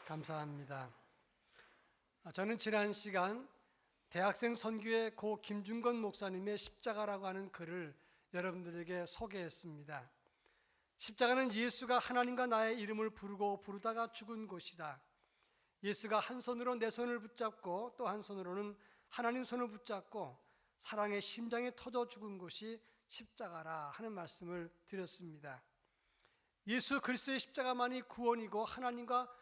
감사합니다. 저는 지난 시간 대학생 선교의 고 김중건 목사님의 십자가라고 하는 글을 여러분들에게 소개했습니다. 십자가는 예수가 하나님과 나의 이름을 부르다가 죽은 곳이다. 예수가 한 손으로 내 손을 붙잡고 또 한 손으로는 하나님 손을 붙잡고 사랑의 심장이 터져 죽은 곳이 십자가라 하는 말씀을 드렸습니다. 예수 그리스도의 십자가만이 구원이고 하나님과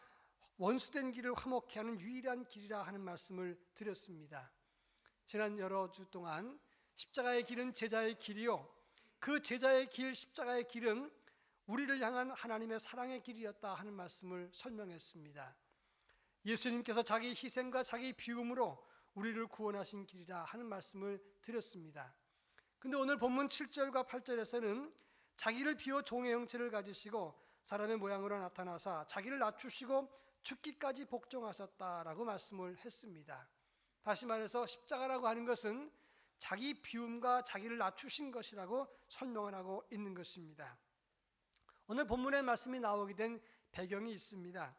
원수된 길을 화목케 하는 유일한 길이라 하는 말씀을 드렸습니다. 지난 여러 주 동안 십자가의 길은 제자의 길이요, 그 제자의 길, 십자가의 길은 우리를 향한 하나님의 사랑의 길이었다 하는 말씀을 설명했습니다. 예수님께서 자기 희생과 자기 비움으로 우리를 구원하신 길이라 하는 말씀을 드렸습니다. 근데 오늘 본문 7절과 8절에서는 자기를 비워 종의 형체를 가지시고 사람의 모양으로 나타나사 자기를 낮추시고 죽기까지 복종하셨다라고 말씀을 했습니다. 다시 말해서 십자가라고 하는 것은 자기 비움과 자기를 낮추신 것이라고 설명을 하고 있는 것입니다. 오늘 본문의 말씀이 나오게 된 배경이 있습니다.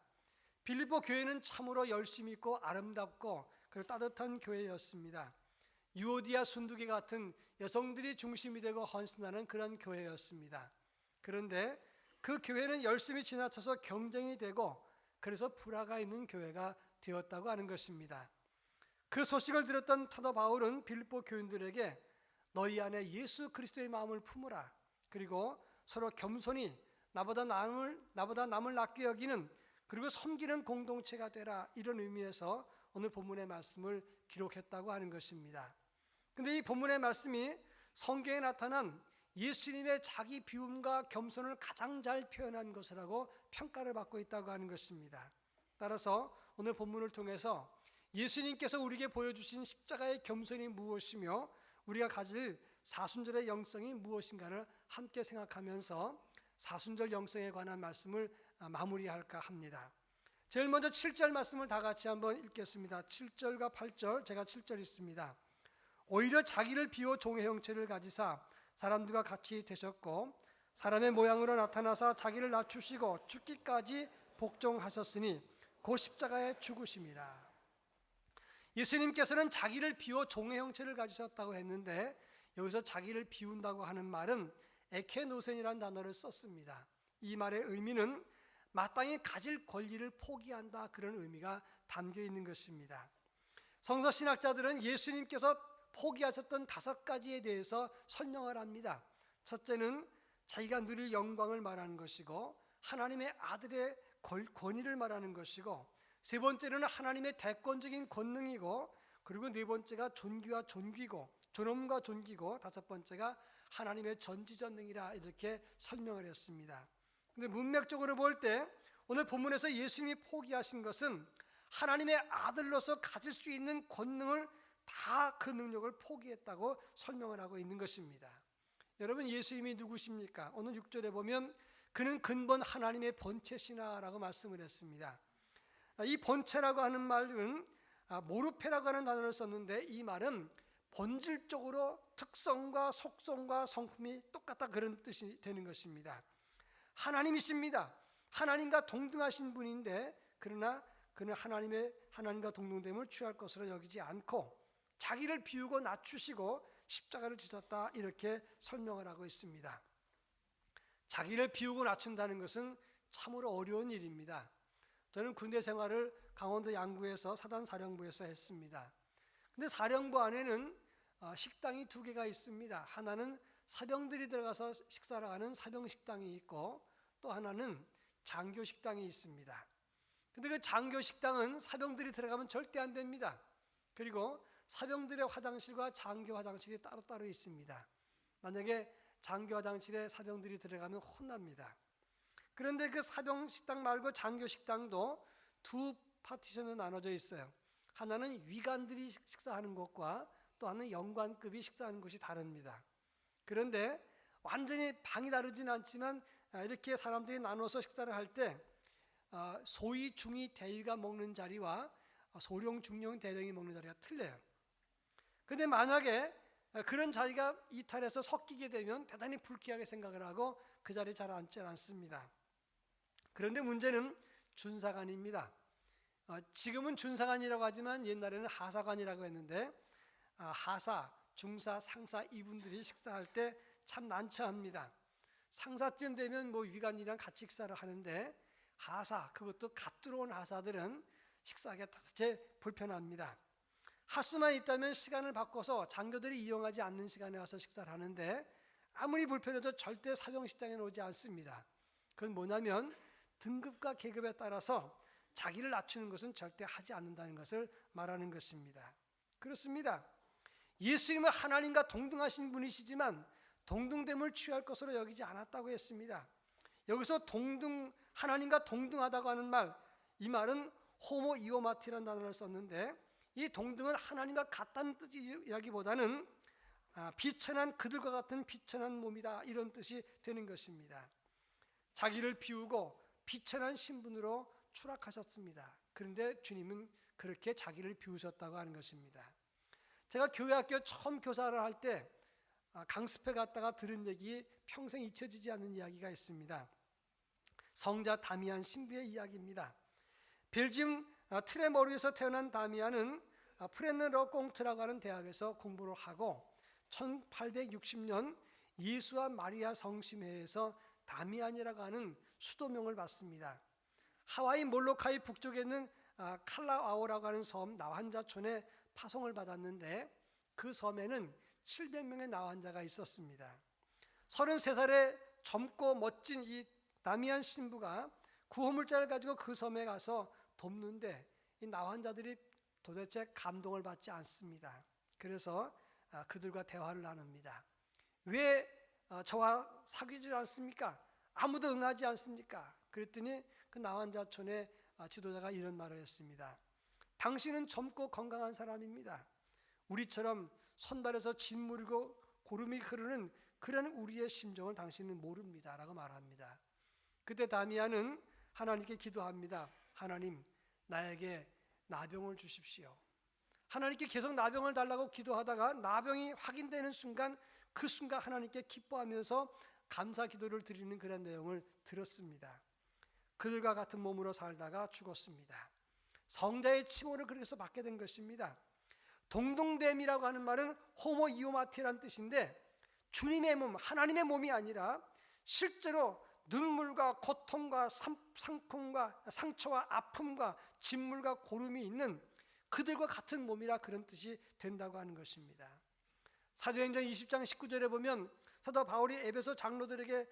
빌립보 교회는 참으로 열심히 있고 아름답고 그리고 따뜻한 교회였습니다. 유오디아 순두개 같은 여성들이 중심이 되고 헌신하는 그런 교회였습니다. 그런데 그 교회는 열심히 지나쳐서 경쟁이 되고 그래서 불화가 있는 교회가 되었다고 하는 것입니다. 그 소식을 들었던 사도 바울은 빌립보 교인들에게 너희 안에 예수 그리스도의 마음을 품으라. 그리고 서로 겸손히 나보다 남을 낫게 여기는 그리고 섬기는 공동체가 되라. 이런 의미에서 오늘 본문의 말씀을 기록했다고 하는 것입니다. 근데 이 본문의 말씀이 성경에 나타난 예수님의 자기 비움과 겸손을 가장 잘 표현한 것이라고 평가를 받고 있다고 하는 것입니다. 따라서 오늘 본문을 통해서 예수님께서 우리에게 보여주신 십자가의 겸손이 무엇이며 우리가 가질 사순절의 영성이 무엇인가를 함께 생각하면서 사순절 영성에 관한 말씀을 마무리할까 합니다. 제일 먼저 7절 말씀을 다 같이 한번 읽겠습니다. 7절과 8절, 제가 7절 읽습니다. 오히려 자기를 비워 종의 형체를 가지사 사람들과 같이 되셨고 사람의 모양으로 나타나사 자기를 낮추시고 죽기까지 복종하셨으니 곧 십자가에 죽으심이라. 예수님께서는 자기를 비워 종의 형체를 가지셨다고 했는데 여기서 자기를 비운다고 하는 말은 에케노센이라는 단어를 썼습니다. 이 말의 의미는 마땅히 가질 권리를 포기한다, 그런 의미가 담겨 있는 것입니다. 성서 신학자들은 예수님께서 포기하셨던 5가지에 대해서 설명을 합니다. 첫째는 자기가 누릴 영광을 말하는 것이고 하나님의 아들의 권위를 말하는 것이고 세 번째는 하나님의 대권적인 권능이고 그리고 네 번째가 존귀와 존귀고 존엄과 존귀고 다섯 번째가 하나님의 전지전능이라 이렇게 설명을 했습니다. 근데 문맥적으로 볼 때 오늘 본문에서 예수님이 포기하신 것은 하나님의 아들로서 가질 수 있는 권능을 다 그 능력을 포기했다고 설명을 하고 있는 것입니다. 여러분, 예수님이 누구십니까? 오늘 6절에 보면 그는 근본 하나님의 본체시나라고 말씀을 했습니다. 이 본체라고 하는 말은 모르페라고 하는 단어를 썼는데 이 말은 본질적으로 특성과 속성과 성품이 똑같다, 그런 뜻이 되는 것입니다. 하나님이십니다. 하나님과 동등하신 분인데 그러나 그는 하나님과 동등됨을 취할 것으로 여기지 않고 자기를 비우고 낮추시고 십자가를 지셨다, 이렇게 설명을 하고 있습니다. 자기를 비우고 낮춘다는 것은 참으로 어려운 일입니다. 저는 군대 생활을 강원도 양구에서 사단사령부에서 했습니다. 근데 사령부 안에는 식당이 2개가 있습니다. 하나는 사병들이 들어가서 식사를 하는 사병식당이 있고 또 하나는 장교식당이 있습니다. 근데 그 장교식당은 사병들이 들어가면 절대 안 됩니다. 그리고 사병들의 화장실과 장교 화장실이 따로따로 있습니다. 만약에 장교 화장실에 사병들이 들어가면 혼납니다. 그런데 그 사병식당 말고 장교식당도 2 파티션으로 나눠져 있어요. 하나는 위관들이 식사하는 곳과 또 하나는 영관급이 식사하는 곳이 다릅니다. 그런데 완전히 방이 다르진 않지만 이렇게 사람들이 나눠서 식사를 할 때 소위, 중위, 대위가 먹는 자리와 소령, 중령, 대령이 먹는 자리가 틀려요. 그런데 만약에 그런 자리가 이탈해서 섞이게 되면 대단히 불쾌하게 생각을 하고 그 자리에 잘 앉지 않습니다. 그런데 문제는 준사관입니다. 지금은 준사관이라고 하지만 옛날에는 하사관이라고 했는데 하사, 중사, 상사 이분들이 식사할 때 참 난처합니다. 상사쯤 되면 뭐 위관이랑 같이 식사를 하는데 하사, 그것도 갓 들어온 하사들은 식사하기가 도대체 불편합니다. 하수만 있다면 시간을 바꿔서 장교들이 이용하지 않는 시간에 와서 식사를 하는데 아무리 불편해도 절대 사병식당에 오지 않습니다. 그건 뭐냐면 등급과 계급에 따라서 자기를 낮추는 것은 절대 하지 않는다는 것을 말하는 것입니다. 그렇습니다. 예수님은 하나님과 동등하신 분이시지만 동등됨을 취할 것으로 여기지 않았다고 했습니다. 여기서 하나님과 동등하다고 하는 말, 이 말은 호모 이오마티라는 단어를 썼는데 이 동등은 하나님과 같다는 뜻이라기보다는 비천한 그들과 같은 비천한 몸이다 이런 뜻이 되는 것입니다. 자기를 비우고 비천한 신분으로 추락하셨습니다. 그런데 주님은 그렇게 자기를 비우셨다고 하는 것입니다. 제가 교회학교 처음 교사를 할 때 강습회 갔다가 들은 얘기, 평생 잊혀지지 않는 이야기가 있습니다. 성자 다미안 신부의 이야기입니다. 벨지움 트레모르에서 태어난 다미안은 프레네러 꽁트라고 하는 대학에서 공부를 하고 1860년 예수와 마리아 성심회에서 다미안이라고 하는 수도명을 받습니다. 하와이 몰로카이 북쪽에 있는 칼라아오라고 하는 섬 나환자촌에 파송을 받았는데 그 섬에는 700명의 나환자가 있었습니다. 33살의 젊고 멋진 이 다미안 신부가 구호물자를 가지고 그 섬에 가서 돕는데 이 나환자들이 도대체 감동을 받지 않습니다. 그래서 그들과 대화를 나눕니다. 왜 저와 사귀지 않습니까? 아무도 응하지 않습니까? 그랬더니 그 나환자촌의 지도자가 이런 말을 했습니다. 당신은 젊고 건강한 사람입니다. 우리처럼 선발에서 진물이고 고름이 흐르는 그런 우리의 심정을 당신은 모릅니다 라고 말합니다. 그때 다미안은 하나님께 기도합니다. 하나님, 나에게 나병을 주십시오. 하나님께 계속 나병을 달라고 기도하다가 나병이 확인되는 순간, 그 순간 하나님께 기뻐하면서 감사 기도를 드리는 그런 내용을 들었습니다. 그들과 같은 몸으로 살다가 죽었습니다. 성자의 칭호를 그렇게 해서 받게 된 것입니다. 동등됨이라고 하는 말은 호모 이오마티라는 뜻인데 주님의 몸, 하나님의 몸이 아니라 실제로 눈물과 고통과 상품과 상처와 아픔과 진물과 고름이 있는 그들과 같은 몸이라 그런 뜻이 된다고 하는 것입니다. 사도행전 20장 19절에 보면 사도 바울이 에베소 장로들에게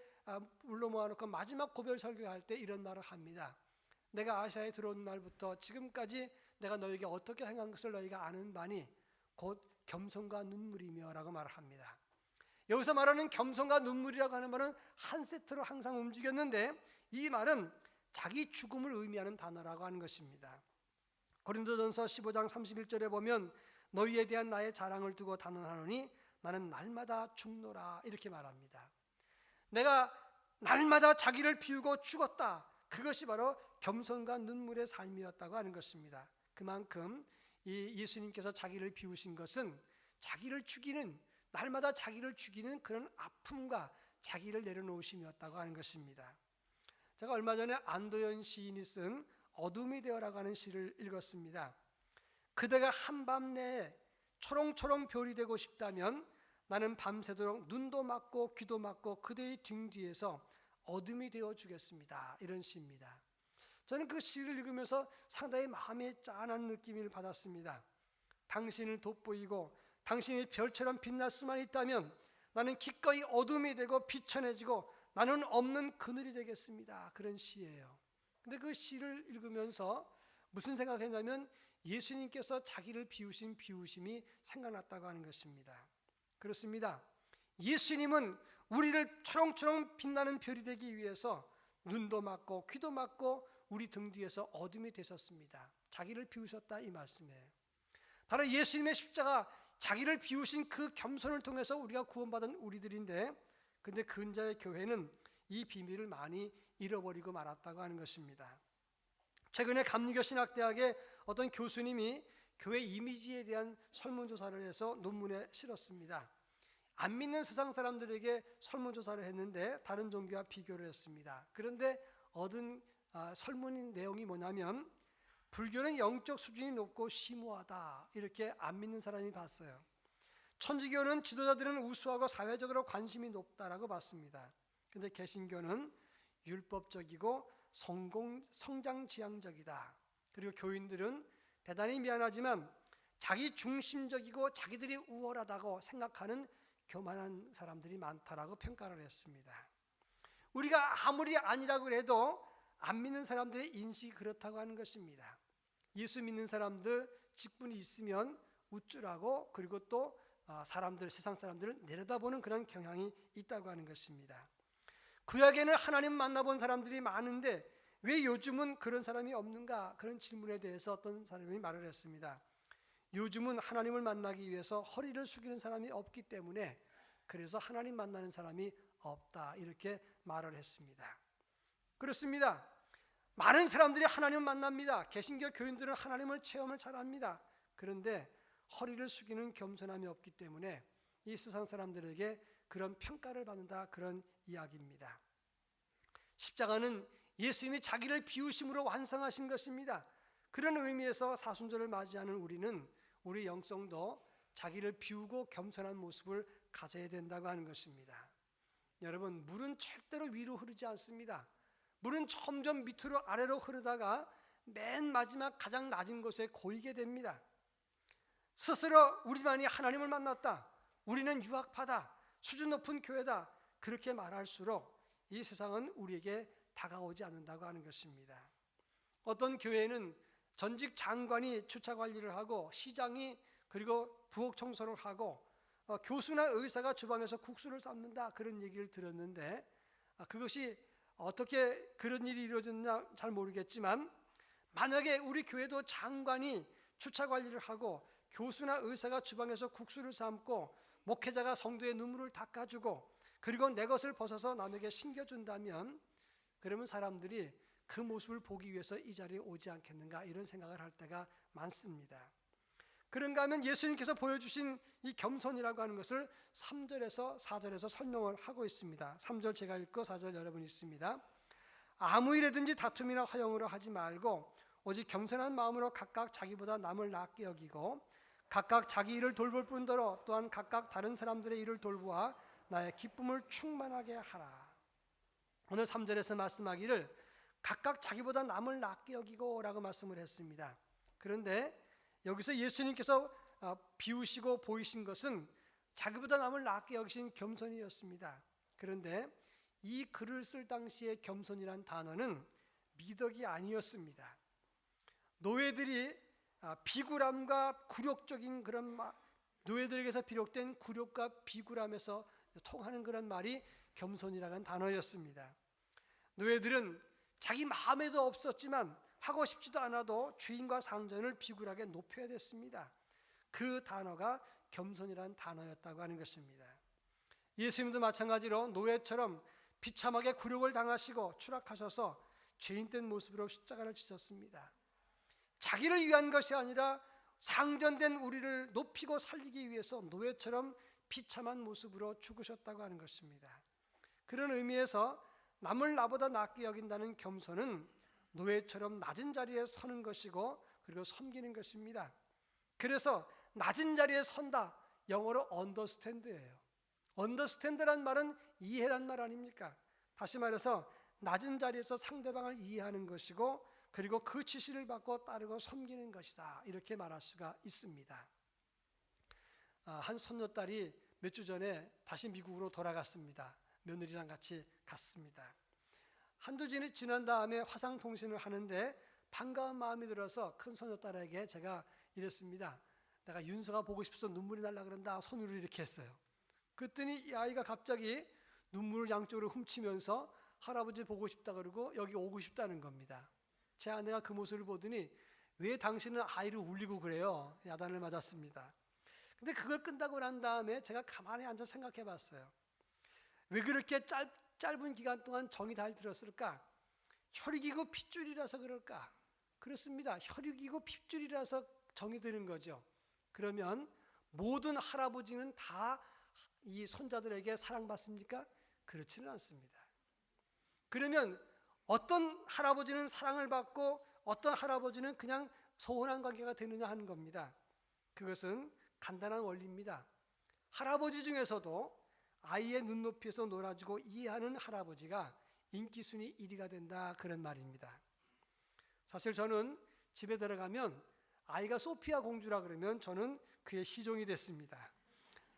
불러 모아놓고 마지막 고별 설교할 때 이런 말을 합니다. 내가 아시아에 들어온 날부터 지금까지 내가 너에게 어떻게 행한 것을 너희가 아는 바니 곧 겸손과 눈물이며 라고 말을 합니다. 여기서 말하는 겸손과 눈물이라고 하는 말은 한 세트로 항상 움직였는데 이 말은 자기 죽음을 의미하는 단어라고 하는 것입니다. 고린도전서 15장 31절에 보면 너희에 대한 나의 자랑을 두고 단언하노니 나는 날마다 죽노라 이렇게 말합니다. 내가 날마다 자기를 비우고 죽었다. 그것이 바로 겸손과 눈물의 삶이었다고 하는 것입니다. 그만큼 이 예수님께서 자기를 비우신 것은 자기를 죽이는, 날마다 자기를 죽이는 그런 아픔과 자기를 내려놓으심이었다고 하는 것입니다. 제가 얼마 전에 안도현 시인이 쓴 어둠이 되어라고 하는 시를 읽었습니다. 그대가 한밤 내에 초롱초롱 별이 되고 싶다면 나는 밤새도록 눈도 막고 귀도 막고 그대의 등 뒤에서 어둠이 되어 주겠습니다. 이런 시입니다. 저는 그 시를 읽으면서 상당히 마음에 짠한 느낌을 받았습니다. 당신을 돋보이고 당신이 별처럼 빛날 수만 있다면 나는 기꺼이 어둠이 되고 비천해지고 나는 없는 그늘이 되겠습니다. 그런 시예요. 근데 그 시를 읽으면서 무슨 생각했냐면 예수님께서 자기를 비우신 비우심이 생각났다고 하는 것입니다. 그렇습니다. 예수님은 우리를 초롱초롱 빛나는 별이 되기 위해서 눈도 막고 귀도 막고 우리 등 뒤에서 어둠이 되셨습니다. 자기를 비우셨다 이 말씀이에요. 바로 예수님의 십자가, 자기를 비우신 그 겸손을 통해서 우리가 구원받은 우리들인데, 근데 근자의 교회는 이 비밀을 많이 잃어버리고 말았다고 하는 것입니다. 최근에 감리교 신학대학의 어떤 교수님이 교회 이미지에 대한 설문조사를 해서 논문에 실었습니다. 안 믿는 세상 사람들에게 설문조사를 했는데 다른 종교와 비교를 했습니다. 그런데 얻은 설문 내용이 뭐냐면 불교는 영적 수준이 높고 심오하다 이렇게 안 믿는 사람이 봤어요. 천주교는 지도자들은 우수하고 사회적으로 관심이 높다라고 봤습니다. 그런데 개신교는 율법적이고 성장지향적이다. 그리고 교인들은 대단히 미안하지만 자기 중심적이고 자기들이 우월하다고 생각하는 교만한 사람들이 많다라고 평가를 했습니다. 우리가 아무리 아니라고 해도 안 믿는 사람들의 인식이 그렇다고 하는 것입니다. 예수 믿는 사람들 직분이 있으면 우쭐하고 그리고 또 사람들, 세상 사람들을 내려다보는 그런 경향이 있다고 하는 것입니다. 구약에는 하나님 만나본 사람들이 많은데 왜 요즘은 그런 사람이 없는가? 그런 질문에 대해서 어떤 사람이 말을 했습니다. 요즘은 하나님을 만나기 위해서 허리를 숙이는 사람이 없기 때문에 그래서 하나님 만나는 사람이 없다 이렇게 말을 했습니다. 그렇습니다. 많은 사람들이 하나님을 만납니다. 개신교 교인들은 하나님을 체험을 잘합니다. 그런데 허리를 숙이는 겸손함이 없기 때문에 이 세상 사람들에게 그런 평가를 받는다 그런 이야기입니다. 십자가는 예수님이 자기를 비우심으로 완성하신 것입니다. 그런 의미에서 사순절을 맞이하는 우리는 우리 영성도 자기를 비우고 겸손한 모습을 가져야 된다고 하는 것입니다. 여러분, 물은 절대로 위로 흐르지 않습니다. 물은 점점 밑으로 아래로 흐르다가 맨 마지막 가장 낮은 곳에 고이게 됩니다. 스스로 우리만이 하나님을 만났다, 우리는 유학파다, 수준 높은 교회다 그렇게 말할수록 이 세상은 우리에게 다가오지 않는다고 하는 것입니다. 어떤 교회는 전직 장관이 주차 관리를 하고 시장이 그리고 부엌 청소를 하고 교수나 의사가 주방에서 국수를 삶는다 그런 얘기를 들었는데 그것이 어떻게 그런 일이 이루어졌나 잘 모르겠지만 만약에 우리 교회도 장관이 주차 관리를 하고 교수나 의사가 주방에서 국수를 삶고 목회자가 성도의 눈물을 닦아주고 그리고 내 것을 벗어서 남에게 신겨준다면 그러면 사람들이 그 모습을 보기 위해서 이 자리에 오지 않겠는가 이런 생각을 할 때가 많습니다. 그런가 하면 예수님께서 보여주신 이 겸손이라고 하는 것을 3절에서 4절에서 설명을 하고 있습니다. 3절 제가 읽고 4절 여러분이 있습니다. 아무 일에든지 다툼이나 허영으로 하지 말고 오직 겸손한 마음으로 각각 자기보다 남을 낫게 여기고 각각 자기 일을 돌볼 뿐더러 또한 각각 다른 사람들의 일을 돌보아 나의 기쁨을 충만하게 하라. 오늘 3절에서 말씀하기를 각각 자기보다 남을 낫게 여기고 라고 말씀을 했습니다. 그런데 여기서 예수님께서 비우시고 보이신 것은 자기보다 남을 낫게 여기신 겸손이었습니다. 그런데 이 글을 쓸 당시의 겸손이란 단어는 미덕이 아니었습니다. 노예들이 비굴함과 굴욕적인 그런 노예들에게서 비롯된 굴욕과 비굴함에서 통하는 그런 말이 겸손이라는 단어였습니다. 노예들은 자기 마음에도 없었지만 하고 싶지도 않아도 주인과 상전을 비굴하게 높여야 됐습니다. 그 단어가 겸손이라는 단어였다고 하는 것입니다. 예수님도 마찬가지로 노예처럼 비참하게 굴욕을 당하시고 추락하셔서 죄인된 모습으로 십자가를 지셨습니다. 자기를 위한 것이 아니라 상전된 우리를 높이고 살리기 위해서 노예처럼 비참한 모습으로 죽으셨다고 하는 것입니다. 그런 의미에서 남을 나보다 낫게 여긴다는 겸손은 노예처럼 낮은 자리에 서는 것이고 그리고 섬기는 것입니다. 그래서 낮은 자리에 선다, 영어로 understand예요. understand란 말은 이해란 말 아닙니까? 다시 말해서 낮은 자리에서 상대방을 이해하는 것이고 그리고 그 지시를 받고 따르고 섬기는 것이다 이렇게 말할 수가 있습니다. 한 손녀딸이 몇 주 전에 다시 미국으로 돌아갔습니다. 며느리랑 같이 갔습니다. 한두 주이 지난 다음에 화상통신을 하는데 반가운 마음이 들어서 큰 손녀딸에게 제가 이랬습니다. 내가 윤서가 보고 싶어서 눈물이 날라 그런다 손으로 이렇게 했어요. 그랬더니 이 아이가 갑자기 눈물을 양쪽으로 훔치면서 할아버지 보고 싶다 그러고 여기 오고 싶다는 겁니다. 제 아내가 그 모습을 보더니 왜 당신은 아이를 울리고 그래요? 야단을 맞았습니다. 근데 그걸 끝나고 난 다음에 제가 가만히 앉아 생각해 봤어요. 왜 그렇게 짧은 기간 동안 정이 잘 들었을까? 혈육이고 핏줄이라서 그럴까? 그렇습니다. 혈육이고 핏줄이라서 정이 드는 거죠. 그러면 모든 할아버지는 다 이 손자들에게 사랑받습니까? 그렇지는 않습니다. 그러면 어떤 할아버지는 사랑을 받고 어떤 할아버지는 그냥 소원한 관계가 되느냐 하는 겁니다. 그것은 간단한 원리입니다. 할아버지 중에서도 아이의 눈높이에서 놀아주고 이해하는 할아버지가 인기순위 1위가 된다, 그런 말입니다. 사실 저는 집에 들어가면 아이가 소피아 공주라 그러면 저는 그의 시종이 됐습니다.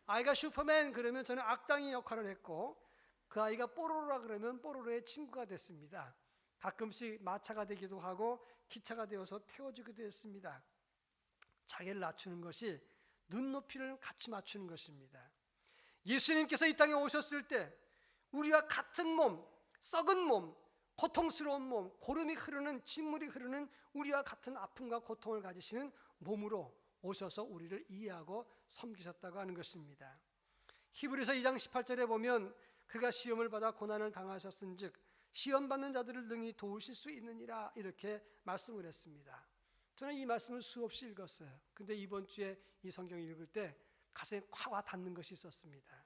아이가 슈퍼맨 그러면 저는 악당이 역할을 했고, 그 아이가 뽀로로라 그러면 뽀로로의 친구가 됐습니다. 가끔씩 마차가 되기도 하고 기차가 되어서 태워주기도 했습니다. 자기를 낮추는 것이 눈높이를 같이 맞추는 것입니다. 예수님께서 이 땅에 오셨을 때 우리와 같은 몸, 썩은 몸, 고통스러운 몸, 고름이 흐르는, 진물이 흐르는 우리와 같은 아픔과 고통을 가지시는 몸으로 오셔서 우리를 이해하고 섬기셨다고 하는 것입니다. 히브리서 2장 18절에 보면 그가 시험을 받아 고난을 당하셨은즉 시험 받는 자들을 능히 도우실 수 있느니라, 이렇게 말씀을 했습니다. 저는 이 말씀을 수없이 읽었어요. 근데 이번 주에 이 성경을 읽을 때 가슴에 콱 와 닿는 것이 있었습니다.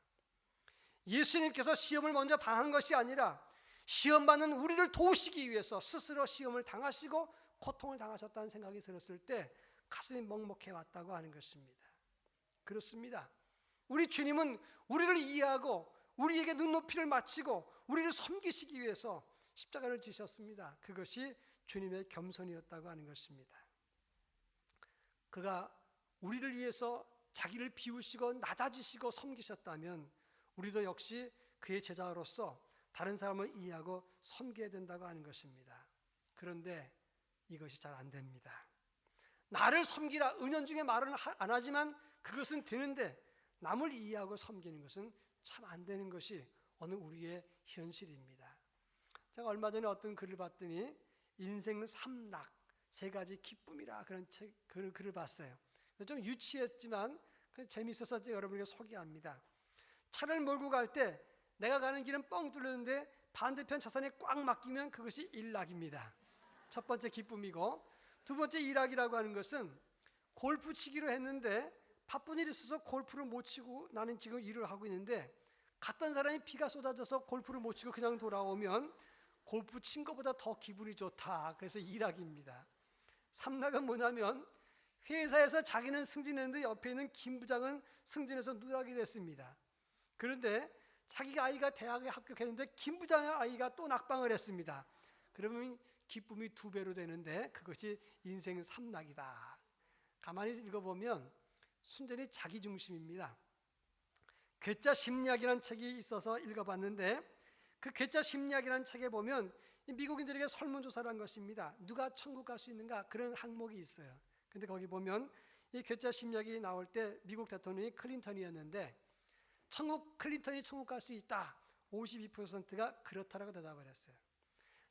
예수님께서 시험을 먼저 당한 것이 아니라 시험 받는 우리를 도우시기 위해서 스스로 시험을 당하시고 고통을 당하셨다는 생각이 들었을 때 가슴이 먹먹해 왔다고 하는 것입니다. 그렇습니다. 우리 주님은 우리를 이해하고 우리에게 눈높이를 맞추고 우리를 섬기시기 위해서 십자가를 지셨습니다. 그것이 주님의 겸손이었다고 하는 것입니다. 그가 우리를 위해서 자기를 비우시고 낮아지시고 섬기셨다면 우리도 역시 그의 제자로서 다른 사람을 이해하고 섬겨야 된다고 하는 것입니다. 그런데 이것이 잘 안 됩니다. 나를 섬기라 은연중에 말은 안 하지만 그것은 되는데 남을 이해하고 섬기는 것은 참 안 되는 것이 오늘 우리의 현실입니다. 제가 얼마 전에 어떤 글을 봤더니 인생 삼락, 세 가지 기쁨이라 그런 글을 봤어요. 좀 유치했지만 재미있어서 여러분에게 소개합니다. 차를 몰고 갈 때 내가 가는 길은 뻥 뚫렸는데 반대편 차선에 꽉 막히면 그것이 일락입니다. 첫 번째 기쁨이고, 두 번째 일락이라고 하는 것은 골프 치기로 했는데 바쁜 일이 있어서 골프를 못 치고 나는 지금 일을 하고 있는데 갔던 사람이 비가 쏟아져서 골프를 못 치고 그냥 돌아오면 골프 친 것보다 더 기분이 좋다. 그래서 일락입니다. 삼락은 뭐냐면 회사에서 자기는 승진했는데 옆에 있는 김 부장은 승진해서 누락이 됐습니다. 그런데 자기가 아이가 대학에 합격했는데 김 부장의 아이가 또 낙방을 했습니다. 그러면 기쁨이 2배로 되는데 그것이 인생 삼락이다. 가만히 읽어보면 순전히 자기중심입니다. 괴짜 심리학이라는 책이 있어서 읽어봤는데 그 괴짜 심리학이라는 책에 보면 미국인들에게 설문조사를 한 것입니다. 누가 천국 갈 수 있는가, 그런 항목이 있어요. 근데 거기 보면 이 괴짜 심리학이 나올 때 미국 대통령이 클린턴이었는데 클린턴이 천국 갈 수 있다, 52%가 그렇다라고 대답을 했어요.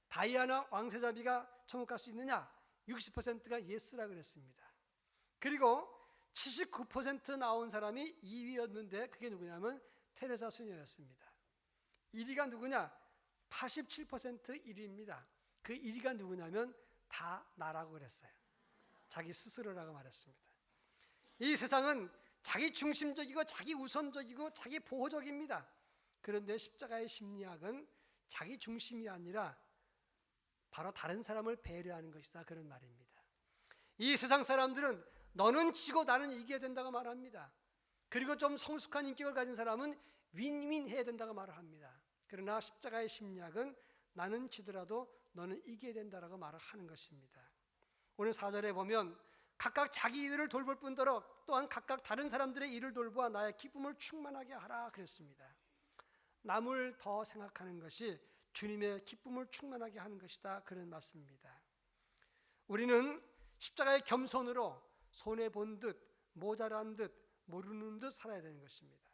다이아나 왕세자비가 천국 갈 수 있느냐, 60%가 예스라고 그랬습니다. 그리고 79% 나온 사람이 2위였는데 그게 누구냐면 테레사 수녀였습니다. 1위가 누구냐? 87% 1위입니다. 그 1위가 누구냐면 다 나라고 그랬어요. 자기 스스로라고 말했습니다. 이 세상은 자기 중심적이고 자기 우선적이고 자기 보호적입니다. 그런데 십자가의 심리학은 자기 중심이 아니라 바로 다른 사람을 배려하는 것이다, 그런 말입니다. 이 세상 사람들은 너는 지고 나는 이겨야 된다고 말합니다. 그리고 좀 성숙한 인격을 가진 사람은 윈윈 해야 된다고 말을 합니다. 그러나 십자가의 심리학은 나는 지더라도 너는 이겨야 된다라고 말을 하는 것입니다. 오늘 4절에 보면 각각 자기 일을 돌볼 뿐더러 또한 각각 다른 사람들의 일을 돌보아 나의 기쁨을 충만하게 하라 그랬습니다. 남을 더 생각하는 것이 주님의 기쁨을 충만하게 하는 것이다, 그런 말씀입니다. 우리는 십자가의 겸손으로 손해본 듯 모자란 듯 모르는 듯 살아야 되는 것입니다.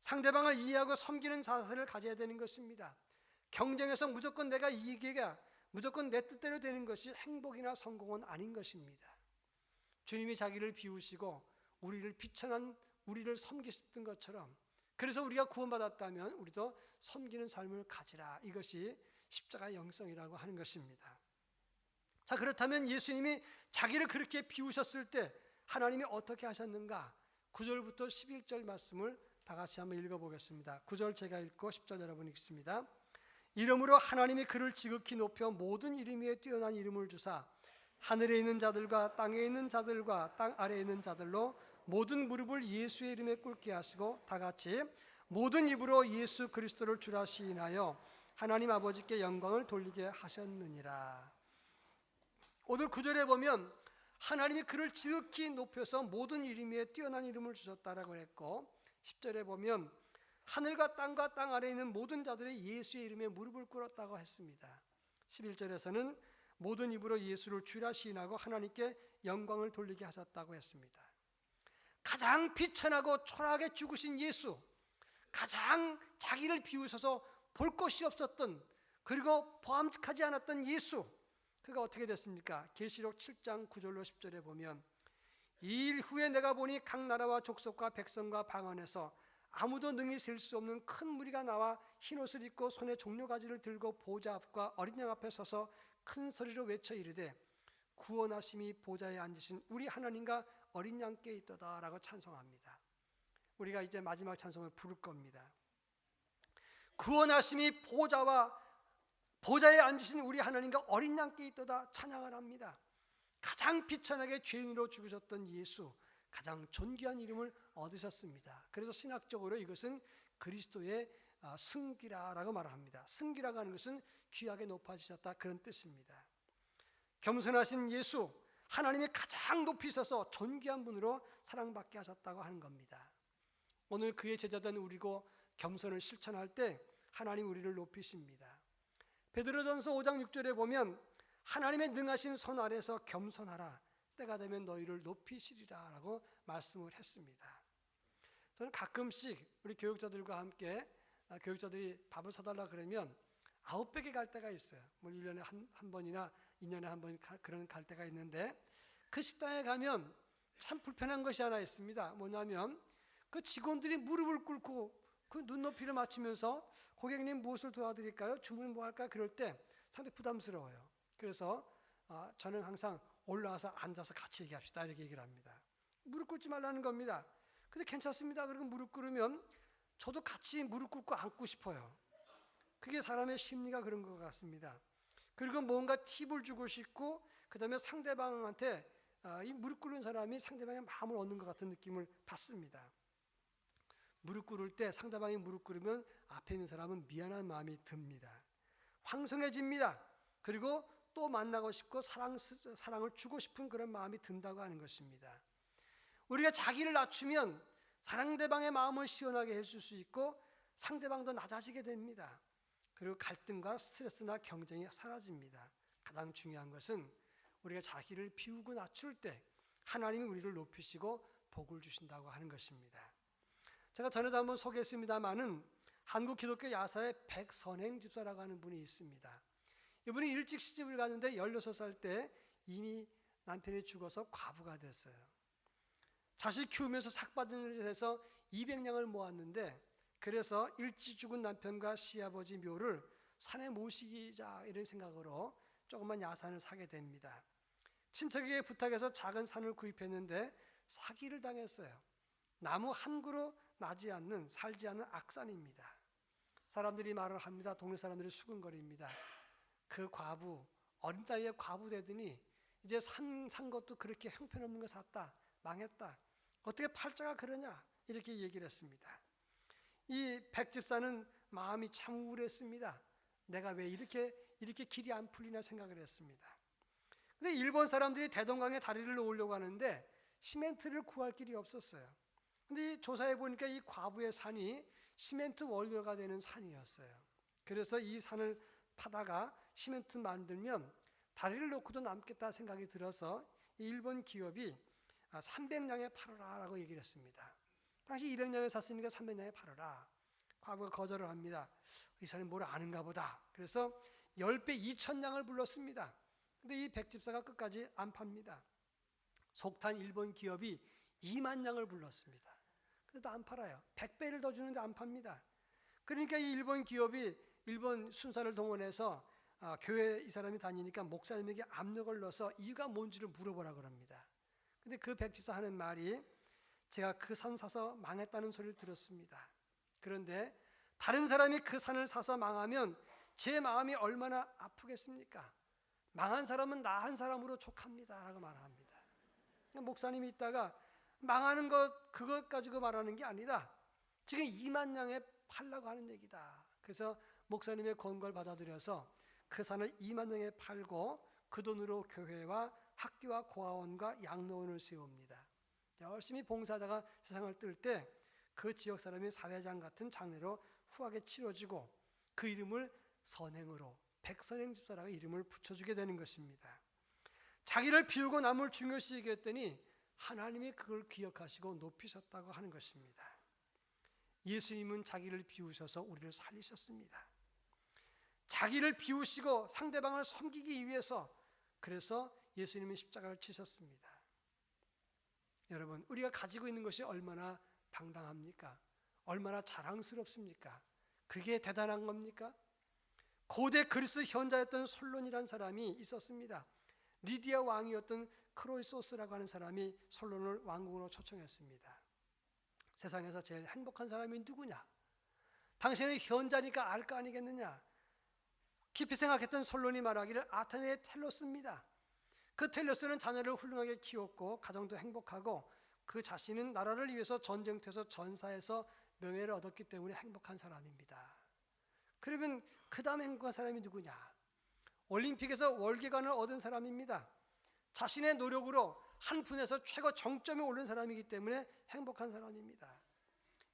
상대방을 이해하고 섬기는 자세를 가져야 되는 것입니다. 경쟁에서 무조건 내가 이기가 무조건 내 뜻대로 되는 것이 행복이나 성공은 아닌 것입니다. 주님이 자기를 비우시고 우리를 비천한 우리를 섬기셨던 것처럼, 그래서 우리가 구원받았다면 우리도 섬기는 삶을 가지라, 이것이 십자가의 영성이라고 하는 것입니다. 자, 그렇다면 예수님이 자기를 그렇게 비우셨을 때 하나님이 어떻게 하셨는가? 9절부터 11절 말씀을 다 같이 한번 읽어보겠습니다. 9절 제가 읽고 10절 여러분 읽습니다. 이름으로 하나님이 그를 지극히 높여 모든 이름 위에 뛰어난 이름을 주사 하늘에 있는 자들과 땅에 있는 자들과 땅 아래에 있는 자들로 모든 무릎을 예수의 이름에 꿇게 하시고 다 같이 모든 입으로 예수 그리스도를 주라 시인하여 하나님 아버지께 영광을 돌리게 하셨느니라. 오늘 9절에 보면 하나님이 그를 지극히 높여서 모든 이름 위에 뛰어난 이름을 주셨다라고 했고, 10절에 보면 하늘과 땅 아래에 있는 모든 자들의 예수의 이름에 무릎을 꿇었다고 했습니다. 11절에서는 모든 입으로 예수를 주라 시인하고 하나님께 영광을 돌리게 하셨다고 했습니다. 가장 비천하고 초라하게 죽으신 예수, 가장 자기를 비우셔서 볼 것이 없었던, 그리고 보암직하지 않았던 예수, 그가 어떻게 됐습니까? 계시록 7장 9절로 10절에 보면 이 일 후에 내가 보니 각 나라와 족속과 백성과 방언에서 아무도 능히 셀 수 없는 큰 무리가 나와 흰옷을 입고 손에 종려가지를 들고 보좌 앞과 어린 양 앞에 서서 큰 소리로 외쳐 이르되 구원하심이 보좌에 앉으신 우리 하나님과 어린 양께 있도다 라고 찬송합니다. 우리가 이제 마지막 찬송을 부를 겁니다. 구원하심이 보좌에 앉으신 우리 하나님과 어린 양께 있도다 찬양을 합니다. 가장 비천하게 죄인으로 죽으셨던 예수, 가장 존귀한 이름을 얻으셨습니다. 그래서 신학적으로 이것은 그리스도의 승귀라라고 말합니다. 승귀라고 하는 것은 귀하게 높아지셨다, 그런 뜻입니다. 겸손하신 예수, 하나님이 가장 높이 서서 존귀한 분으로 사랑받게 하셨다고 하는 겁니다. 오늘 그의 제자된 우리고 겸손을 실천할 때 하나님 우리를 높이십니다. 베드로전서 5장 6절에 보면 하나님의 능하신 손 아래서 겸손하라, 때가 되면 너희를 높이시리라 라고 말씀을 했습니다. 저는 가끔씩 우리 교육자들과 함께 교육자들이 밥을 사달라 그러면 아웃백에 갈 때가 있어요. 뭐 1년에 한 번이나 2년에 한 번 그런 갈 때가 있는데, 그 식당에 가면 참 불편한 것이 하나 있습니다. 뭐냐면 그 직원들이 무릎을 꿇고 그 눈높이를 맞추면서 고객님 무엇을 도와드릴까요? 주문 뭐 할까요? 그럴 때 상당히 부담스러워요. 그래서 저는 항상 올라와서 앉아서 같이 얘기합시다 이렇게 얘기를 합니다. 무릎 꿇지 말라는 겁니다. 근데 괜찮습니다. 그리고 무릎 꿇으면 저도 같이 무릎 꿇고 앉고 싶어요. 그게 사람의 심리가 그런 것 같습니다. 그리고 뭔가 팁을 주고 싶고, 그 다음에 상대방한테 이 무릎 꿇는 사람이 상대방의 마음을 얻는 것 같은 느낌을 받습니다. 무릎 꿇을 때 상대방이 무릎 꿇으면 앞에 있는 사람은 미안한 마음이 듭니다. 황송해집니다. 그리고 또 만나고 싶고 사랑을 주고 싶은 그런 마음이 든다고 하는 것입니다. 우리가 자기를 낮추면 상대방의 마음을 시원하게 해줄 수 있고 상대방도 낮아지게 됩니다. 그리고 갈등과 스트레스나 경쟁이 사라집니다. 가장 중요한 것은 우리가 자기를 비우고 낮출 때 하나님이 우리를 높이시고 복을 주신다고 하는 것입니다. 제가 전에도 한번 소개했습니다마는 한국 기독교 야사의 백선행 집사라고 하는 분이 있습니다. 이분이 일찍 시집을 갔는데 16살 때 이미 남편이 죽어서 과부가 됐어요. 자식 키우면서 삭받은 일을 해서 200냥을 모았는데, 그래서 일찍 죽은 남편과 시아버지 묘를 산에 모시자 이런 생각으로 조그만 야산을 사게 됩니다. 친척에게 부탁해서 작은 산을 구입했는데 사기를 당했어요. 나무 한 그루 나지 않는, 살지 않는 악산입니다. 사람들이 말을 합니다. 동네 사람들이 수근거립니다. 그 과부, 어린 나이에 과부 되더니 이제 산 것도 그렇게 형편없는 거 샀다, 망했다, 어떻게 팔자가 그러냐 이렇게 얘기를 했습니다. 이 백집사는 마음이 참 우울했습니다. 내가 왜 이렇게 길이 안 풀리나 생각을 했습니다. 근데 일본 사람들이 대동강에 다리를 놓으려고 하는데 시멘트를 구할 길이 없었어요. 근데 조사해 보니까 이 과부의 산이 시멘트 원료가 되는 산이었어요. 그래서 이 산을 파다가 시멘트 만들면 다리를 놓고도 남겠다 생각이 들어서 일본 기업이 300냥에 팔아라 라고 얘기를 했습니다. 당시 200냥에 샀으니까 300냥에 팔아라. 과부가 거절을 합니다. 이 사람이 뭘 아는가 보다. 그래서 10배 2,000냥을 불렀습니다. 근데 이 백집사가 끝까지 안 팝니다. 속탄 일본 기업이 2만 냥을 불렀습니다. 그래도 안 팔아요. 100배를 더 주는데 안 팝니다. 그러니까 이 일본 기업이 일본 순사를 동원해서 교회 이 사람이 다니니까 목사님에게 압력을 넣어서 이유가 뭔지를 물어보라 그럽니다. 근데 그 백집사 하는 말이, 제가 그 산 사서 망했다는 소리를 들었습니다. 그런데 다른 사람이 그 산을 사서 망하면 제 마음이 얼마나 아프겠습니까? 망한 사람은 나한 사람으로 족합니다 라고 말합니다. 목사님이 있다가 망하는 것 그것 가지고 말하는 게 아니다. 지금 2만 양에 팔라고 하는 얘기다. 그래서 목사님의 권고를 받아들여서 그 산을 2만 양에 팔고 그 돈으로 교회와 학교와 고아원과 양로원을 세웁니다. 열심히 봉사하다가 세상을 뜰 때 그 지역 사람이 사회장 같은 장례로 후하게 치러지고 그 이름을 선행으로 백선행 집사라고 이름을 붙여주게 되는 것입니다. 자기를 비우고 남을 중요시 여겼더니 하나님이 그걸 기억하시고 높이셨다고 하는 것입니다. 예수님은 자기를 비우셔서 우리를 살리셨습니다. 자기를 비우시고 상대방을 섬기기 위해서 그래서 예수님은 십자가를 치셨습니다. 여러분, 우리가 가지고 있는 것이 얼마나 당당합니까? 얼마나 자랑스럽습니까? 그게 대단한 겁니까? 고대 그리스 현자였던 솔론이라는 사람이 있었습니다. 리디아 왕이었던 크로이소스라고 하는 사람이 솔론을 왕궁으로 초청했습니다. 세상에서 제일 행복한 사람이 누구냐? 당신은 현자니까 알 거 아니겠느냐? 깊이 생각했던 솔론이 말하기를 아테네의 텔로스입니다. 그 텔로스는 자녀를 훌륭하게 키웠고 가정도 행복하고 그 자신은 나라를 위해서 전쟁터에서 전사해서 명예를 얻었기 때문에 행복한 사람입니다. 그러면 그 다음 행복한 사람이 누구냐? 올림픽에서 월계관을 얻은 사람입니다. 자신의 노력으로 한 분에서 최고 정점에 오른 사람이기 때문에 행복한 사람입니다.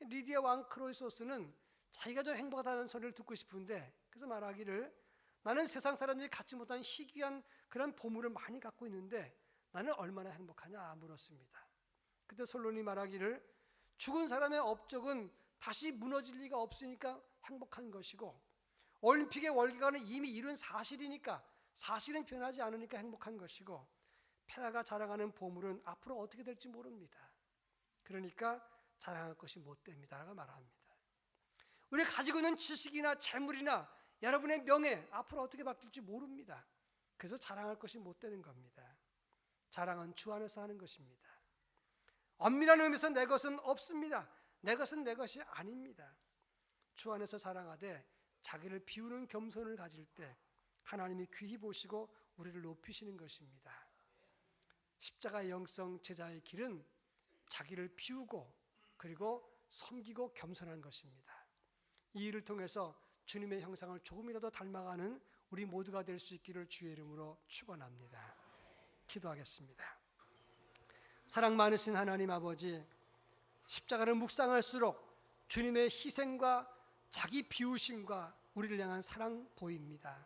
리디아 왕 크로이소스는 자기가 좀 행복하다는 소리를 듣고 싶은데 그래서 말하기를 나는 세상 사람들이 갖지 못한 희귀한 그런 보물을 많이 갖고 있는데 나는 얼마나 행복하냐 물었습니다. 그때 솔론이 말하기를 죽은 사람의 업적은 다시 무너질 리가 없으니까 행복한 것이고 올림픽의 월계관은 이미 이룬 사실이니까 사실은 변하지 않으니까 행복한 것이고 폐하가 자랑하는 보물은 앞으로 어떻게 될지 모릅니다. 그러니까 자랑할 것이 못 됩니다 라고 말합니다. 우리가 가지고 있는 지식이나 재물이나 여러분의 명예 앞으로 어떻게 바뀔지 모릅니다. 그래서 자랑할 것이 못 되는 겁니다. 자랑은 주 안에서 하는 것입니다. 엄밀한 의미에서 내 것은 없습니다. 내 것은 내 것이 아닙니다. 주 안에서 자랑하되 자기를 비우는 겸손을 가질 때 하나님이 귀히 보시고 우리를 높이시는 것입니다. 십자가의 영성 제자의 길은 자기를 비우고 그리고 섬기고 겸손한 것입니다. 이 일을 통해서 주님의 형상을 조금이라도 닮아가는 우리 모두가 될 수 있기를 주의 이름으로 축원합니다. 기도하겠습니다. 사랑 많으신 하나님 아버지, 십자가를 묵상할수록 주님의 희생과 자기 비우심과 우리를 향한 사랑 보입니다.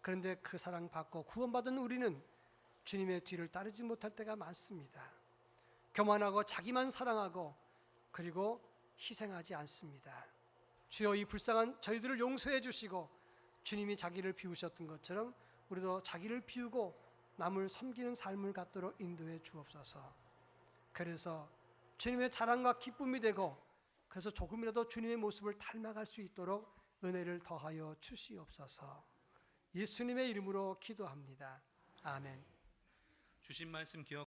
그런데 그 사랑 받고 구원받은 우리는 주님의 뒤를 따르지 못할 때가 많습니다. 교만하고 자기만 사랑하고 그리고 희생하지 않습니다. 주여 이 불쌍한 저희들을 용서해 주시고 주님이 자기를 비우셨던 것처럼 우리도 자기를 비우고 남을 섬기는 삶을 갖도록 인도해 주옵소서. 그래서 주님의 자랑과 기쁨이 되고 그래서 조금이라도 주님의 모습을 닮아갈 수 있도록 은혜를 더하여 주시옵소서. 예수님의 이름으로 기도합니다. 아멘. 주신 말씀 기억